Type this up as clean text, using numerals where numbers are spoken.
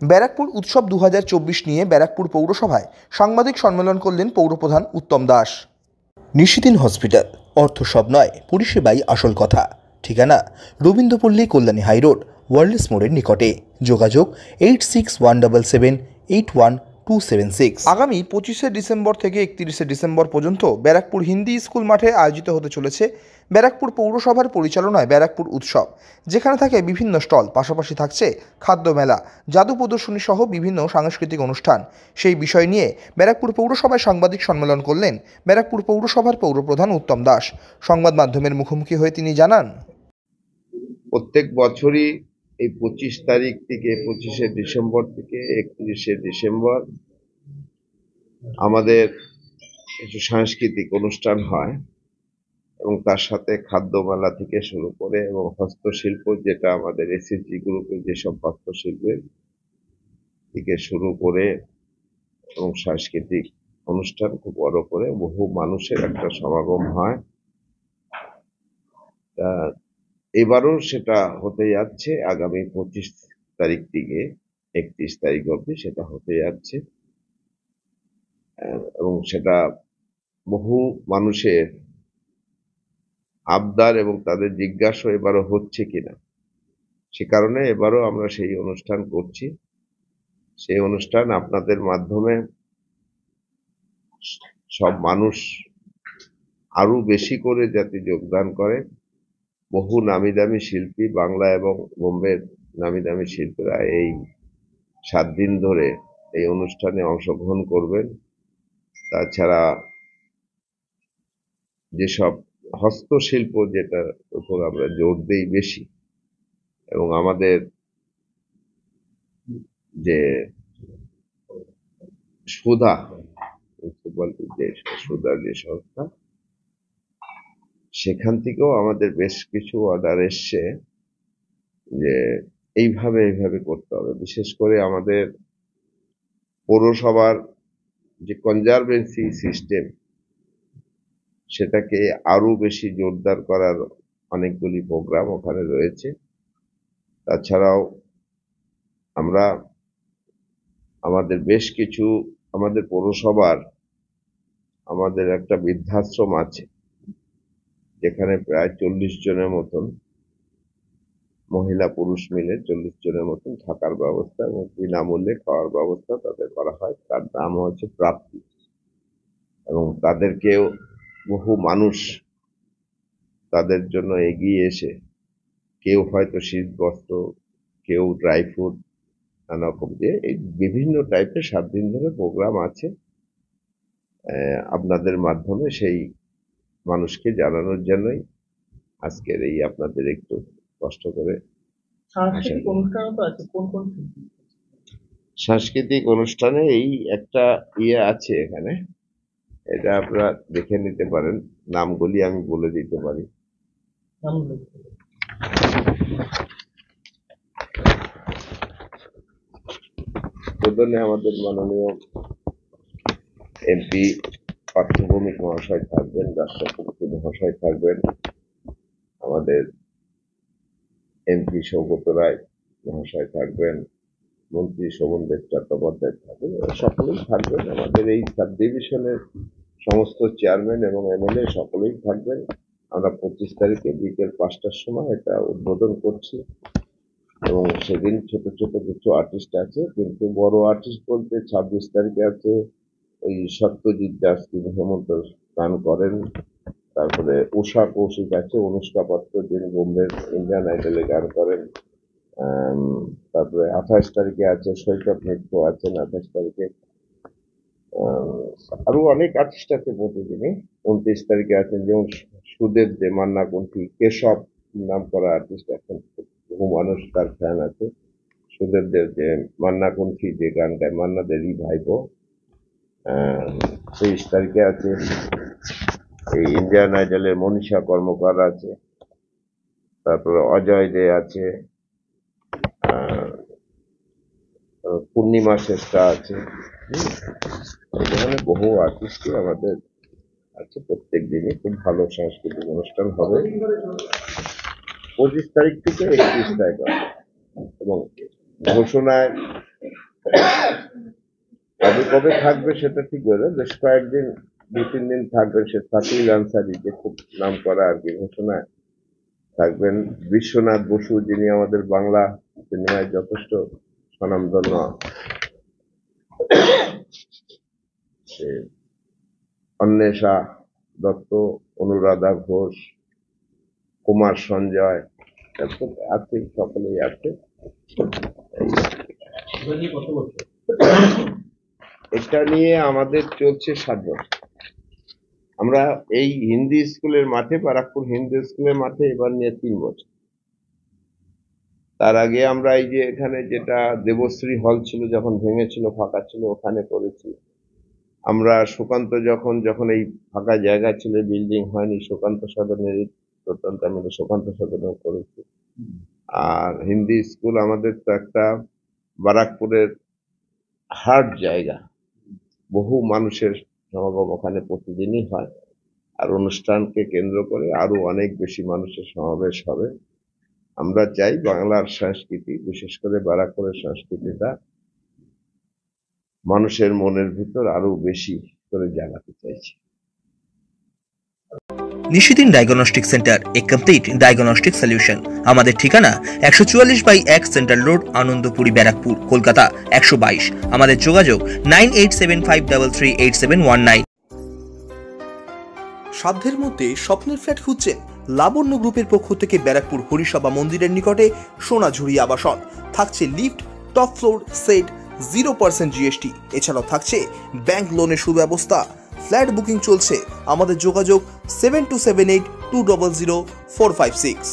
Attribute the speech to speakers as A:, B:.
A: ব্যারাকপুর উৎসব 2024 নিয়ে ব্যারাকপুর পৌরসভায় সাংবাদিক সম্মেলন করলেন পৌরপ্রধান উত্তম দাস। নিশিদিন হসপিটাল, অর্থ সব নয়, পরিষেবাই আসল কথা। ঠিকানা রবীন্দ্রপল্লী, কল্যাণী হাইরোড, ওয়ার্ল্ডস মোড়ের নিকটে। যোগাযোগ 8617781276। আগামী 25শে ডিসেম্বর থেকে 31শে ডিসেম্বর পর্যন্ত ব্যারাকপুর হিন্দি স্কুল মাঠে আয়োজিত হতে চলেছে ব্যারাকপুর পৌরসভার পরিচালনায় ব্যারাকপুর উৎসব, যেখানে থাকে বিভিন্ন স্টল, পাশাপাশি থাকছে খাদ্য মেলা, জাদু প্রদর্শনী সহ বিভিন্ন সাংস্কৃতিক অনুষ্ঠান। সেই বিষয় নিয়ে ব্যারাকপুর পৌরসভায় সাংবাদিক সম্মেলন করলেন ব্যারাকপুর পৌরসভার পৌরপ্রধান উত্তম দাস। সংবাদ মাধ্যমের মুখোমুখি হয়ে তিনি জানান,
B: প্রত্যেক বছরই এই 25 তারিখ থেকে 25শে ডিসেম্বর থেকে 31শে ডিসেম্বর আমাদের কিছু সাংস্কৃতিক অনুষ্ঠান হয় এবং তার সাথে খাদ্য মেলা থেকে শুরু করে এবং হস্তশিল্প, যেটা আমাদের এসএসজি গ্রুপের যেসব হস্তশিল্পের থেকে শুরু করে এবং সাংস্কৃতিক অনুষ্ঠান খুব বড় করে বহু মানুষের একটা সমাগম হয়। এবারও সেটা হতে যাচ্ছে আগামী 25 তারিখ থেকে 31 তারিখ অবধি সেটা হতে যাচ্ছে এবং সেটা বহু মানুষের আবদার এবং তাদের জিজ্ঞাসা এবারও হচ্ছে কিনা, সে কারণে এবারও আমরা সেই অনুষ্ঠান করছি। সেই অনুষ্ঠান আপনাদের মাধ্যমে সব মানুষ আরো বেশি করে যাতে যোগদান করে। বহু নামি দামি শিল্পী, বাংলা এবং বোম্বের নামি দামি শিল্পীরা এই 7 দিন ধরে এই অনুষ্ঠানে অংশগ্রহণ করবেন। তাছাড়া যেসব হস্তশিল্প, যেটার উপর আমরা জোর দিই বেশি, এবং আমাদের যে সুধা যে সংস্থা, সেখান থেকেও আমাদের বেশ কিছু অর্ডার এসছে যে এইভাবে করতে হবে। বিশেষ করে আমাদের পৌরসভার যে কনজারভেন্সি সিস্টেম, সেটাকে আরো বেশি জোরদার করার অনেকগুলি প্রোগ্রাম ওখানে রয়েছে। তাছাড়াও আমরা আমাদের বেশ কিছু, আমাদের পৌরসভার আমাদের একটা বৃদ্ধাশ্রম আছে, যেখানে প্রায় 40 জনের মতন মহিলা পুরুষ মিলে 40 জনের মতন থাকার ব্যবস্থা এবং বিনামূল্যে খাওয়ার ব্যবস্থা তাদের করা হয়। তার নাম হচ্ছে প্রাপ্তি, এবং তাদেরকেও বহু মানুষ তাদের জন্য এগিয়ে এসে, কেউ হয়তো শীত বস্ত্র, কেউ ড্রাই ফ্রুট, নানা রকম দিয়ে এই বিভিন্ন টাইপের 7 দিন ধরে প্রোগ্রাম আছে। আপনাদের মাধ্যমে সেই মানুষকে জানানোর জন্যই আজকের এই আপনাদের একটু কষ্ট করে সাংস্কৃতিক অনুষ্ঠানে এই একটা আছে এখানে, এটা আপনারা দেখে নিতে পারেন। নামগুলি আমি বলে দিতে পারি। প্রধানে আমাদের মাননীয় এমপি পার্থভৌমিক মহাশয় থাকবেন, রাষ্ট্রপতি মহাশয় থাকবেন, আমাদের এমপি সৌগত রায় মহাশয় থাকবেন, মন্ত্রী শোভনদেব চট্টোপাধ্যায় থাকবেন, সকলেই থাকবেন। আমাদের এই সাব ডিভিশনের সমস্ত চেয়ারম্যান এবং এমএলএ সকলেই থাকবেন। আমরা 25 তারিখে বিকেল 5টার সময় এটা উদ্বোধন করছি এবং সেদিন ছোট ছোট কিছু আর্টিস্ট আছে, কিন্তু বড় আর্টিস্ট বলতে 26 তারিখে আছে ওই সত্যজিৎ দাস, তিনি হেমন্ত গান করেন। তারপরে উষা কৌশিক আছে, অনুষ্কা পাত্র, যিনি বোম্বের ইন্ডিয়ান আইডলে গান করেন। তারপরে 28 তারিখে আছে সৈকত মিত্র আছেন, 28 তারিখে আরো অনেক আর্টিস্ট আছে প্রতিদিনই। 29 তারিখে আছেন যেমন সুদেব দে, মান্না কুন্ঠি, কেশব নাম করা আর্টিস্ট, এখন বহু মানুষ তার ফ্যান আছে। সুদেব দেব, যে মান্না কুন্ঠি যে গান গায়, মান্না দেরই ভাইপো। 23 তারিখে আছে এই ইন্ডিয়ান আইডলের মনীষা কর্মকার আছে, তারপরে অজয় দে আছে, পূর্ণিমা শেষটা আছে। এখানে বহু আর্টিস্টই আমাদের আছে। প্রত্যেক দিনই খুব ভালো সাংস্কৃতিক অনুষ্ঠান হবে। 25 তারিখ থেকে 31 তারিখ এবং ঘোষণায় কবে কবে থাকবে সেটা ঠিক হলো, বেশ কয়েকদিন 2-3 দিন থাকবেন। সে শাকিল আনসারি, যে খুব নাম করা আর কি, ঘোষণায় থাকবেন। বিশ্বনাথ বসু, যিনি আমাদের বাংলা সিনেমায় যথেষ্ট স্বনামধন্য, সে অন্বেষা দত্ত, অনুরাধা ঘোষ, কুমার সঞ্জয়, তারপর আছে, সকলেই আছে। এটা নিয়ে আমাদের চলছে 7 বছর। আমরা এই হিন্দি স্কুলের মাঠে, ব্যারাকপুর হিন্দি স্কুলের মাঠে এবার নিয়ে 3 বছর। তার আগে আমরা এই যে এখানে যেটা দেবশ্রী হল ছিল, যখন ভেঙেছিল, ফাঁকা ছিল, ওখানে করেছি। আমরা সুকান্ত যখন এই ফাঁকা জায়গা ছিল, বিল্ডিং হয়নি, সুকান্ত সদনের প্রত্যন্ত আমাদের সুকান্ত সদনে করেছি। আর হিন্দি স্কুল আমাদের তো একটা ব্যারাকপুরের হার্ট জায়গা, বহু মানুষের সমাগম ওখানে প্রতিদিনই হয়। আর অনুষ্ঠানকে কেন্দ্র করে আরো অনেক বেশি মানুষের সমাবেশ হবে। আমরা চাই বাংলার সংস্কৃতি, বিশেষ করে ব্যারাকপুরের সংস্কৃতিটা মানুষের মনের ভিতর আরো বেশি করে জাগাতে চাইছি।
C: নিশিদিন ডায়াগনস্টিক সেন্টার, এ কমপ্লিট ডায়াগনস্টিক সলিউশন। আমাদের ঠিকানা 144/1 সেন্ট্রাল রোড, আনন্দপুরি, ব্যারাকপুর, কলকাতা 122। আমাদের যোগাযোগ 9875338719।
A: সাধ্যের মধ্যে স্বপ্নের ফ্ল্যাট খুঁজছেন? লাবণ্য গ্রুপের পক্ষ থেকে ব্যারাকপুর হরিসভা মন্দিরের নিকটে সোনাঝুরি আবাসন। থাকছে lift, top floor, set, 0% GST। এছাড়াও থাকছে ব্যাংক লোনের সুব্যবস্থা। ফ্ল্যাট বুকিং চলছে। আমাদের যোগাযোগ 7278200456।